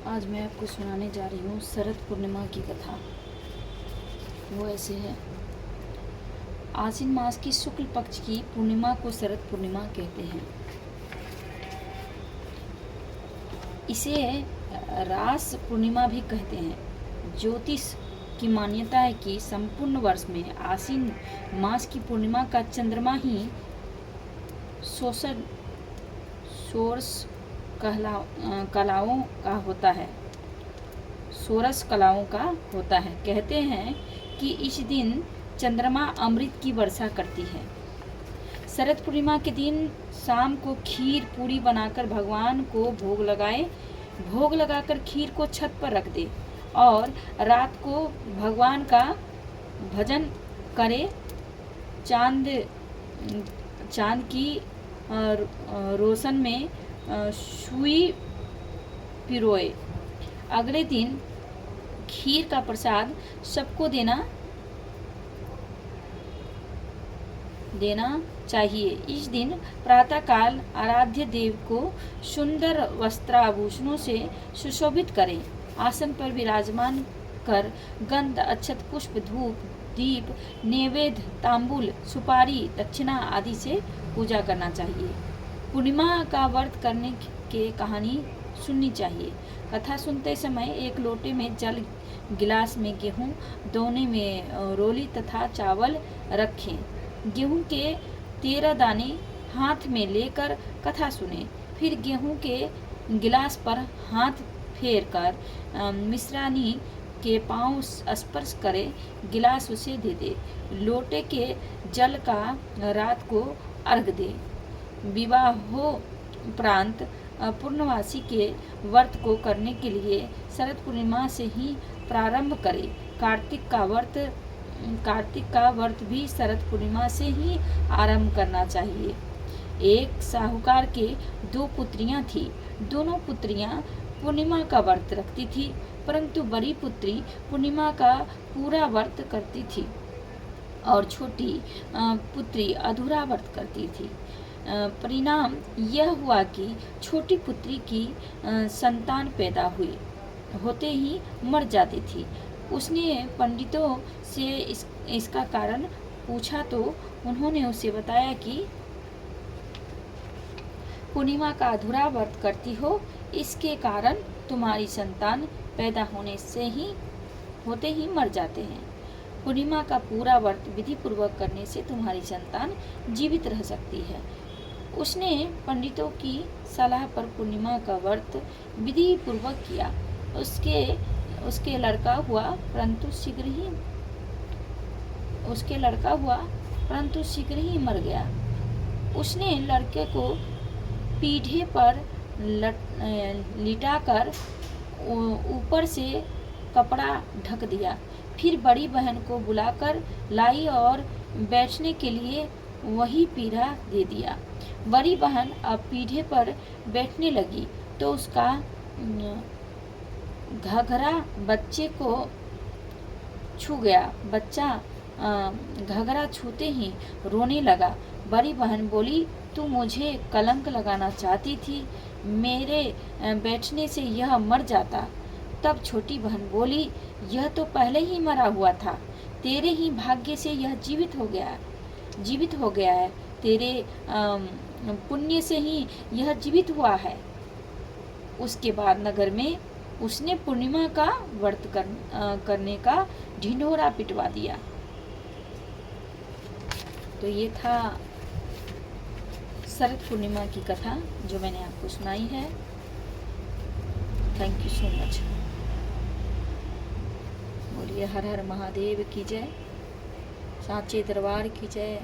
आज मैं आपको सुनाने जा रही हूँ शरद पूर्णिमा की कथा। वो ऐसे है। आश्विन मास की शुक्ल पक्ष की पूर्णिमा को शरद पूर्णिमा कहते हैं। इसे रास पूर्णिमा भी कहते हैं। ज्योतिष की मान्यता है कि संपूर्ण वर्ष में आश्विन मास की पूर्णिमा का चंद्रमा ही सोरस कलाओं का होता है। सोरस कलाओं का होता है। कहते हैं कि इस दिन चंद्रमा अमृत की वर्षा करती है। शरद पूर्णिमा के दिन शाम को खीर पूरी बनाकर भगवान को भोग लगाकर खीर को छत पर रख दे और रात को भगवान का भजन करे। चांद की रोशन में सुई पिरोए। अगले दिन खीर का प्रसाद सबको देना चाहिए। इस दिन प्रातःकाल आराध्य देव को सुंदर वस्त्राभूषणों से सुशोभित करें। आसन पर विराजमान कर गंध, अक्षत, पुष्प, धूप, दीप, नैवेद्य, तांबूल, सुपारी, दक्षिणा आदि से पूजा करना चाहिए। पूर्णिमा का व्रत करने के कहानी सुननी चाहिए। कथा सुनते समय एक लोटे में जल, गिलास में गेहूं, दोने में रोली तथा चावल रखें। गेहूं के 13 दाने हाथ में लेकर कथा सुने। फिर गेहूं के गिलास पर हाथ फेर कर मिश्रानी के पांव स्पर्श करे, गिलास उसे दे दे। लोटे के जल का रात को अर्घ दे। विवाहोपरांत पूर्णवासी के व्रत को करने के लिए शरद पूर्णिमा से ही प्रारंभ करें। कार्तिक का व्रत भी शरद पूर्णिमा से ही आरंभ करना चाहिए। एक साहूकार के 2 पुत्रियां थीं। दोनों पुत्रियां पूर्णिमा का व्रत रखती थी, परंतु बड़ी पुत्री पूर्णिमा का पूरा व्रत करती थी और छोटी पुत्री अधूरा व्रत करती थी। परिणाम यह हुआ कि छोटी पुत्री की संतान पैदा हुई होते ही मर जाती थी। उसने पंडितों से इसका कारण पूछा तो उन्होंने उसे बताया कि पूर्णिमा का अधूरा व्रत करती हो, इसके कारण तुम्हारी संतान पैदा होते ही मर जाते हैं। पूर्णिमा का पूरा व्रत विधि पूर्वक करने से तुम्हारी संतान जीवित रह सकती है। उसने पंडितों की सलाह पर पूर्णिमा का व्रत विधि पूर्वक किया। उसके लड़का हुआ, परंतु शीघ्र ही मर गया। उसने लड़के को पीढ़े पर लिटाकर ऊपर से कपड़ा ढक दिया। फिर बड़ी बहन को बुलाकर लाई और बैठने के लिए वही पीढ़ा दे दिया। बड़ी बहन अब पीढ़े पर बैठने लगी तो उसका घघरा बच्चे को छू गया। बच्चा घघरा छूते ही रोने लगा। बड़ी बहन बोली, तू मुझे कलंक लगाना चाहती थी, मेरे बैठने से यह मर जाता। तब छोटी बहन बोली, यह तो पहले ही मरा हुआ था, तेरे ही भाग्य से यह जीवित हो गया है। तेरे पुण्य से ही यह जीवित हुआ है। उसके बाद नगर में उसने पूर्णिमा का व्रत करने का ढिंढोरा पिटवा दिया। तो ये था शरद पूर्णिमा की कथा जो मैंने आपको सुनाई है। Thank you so much. बोलिए हर हर महादेव की जय, साचे दरबार की जय।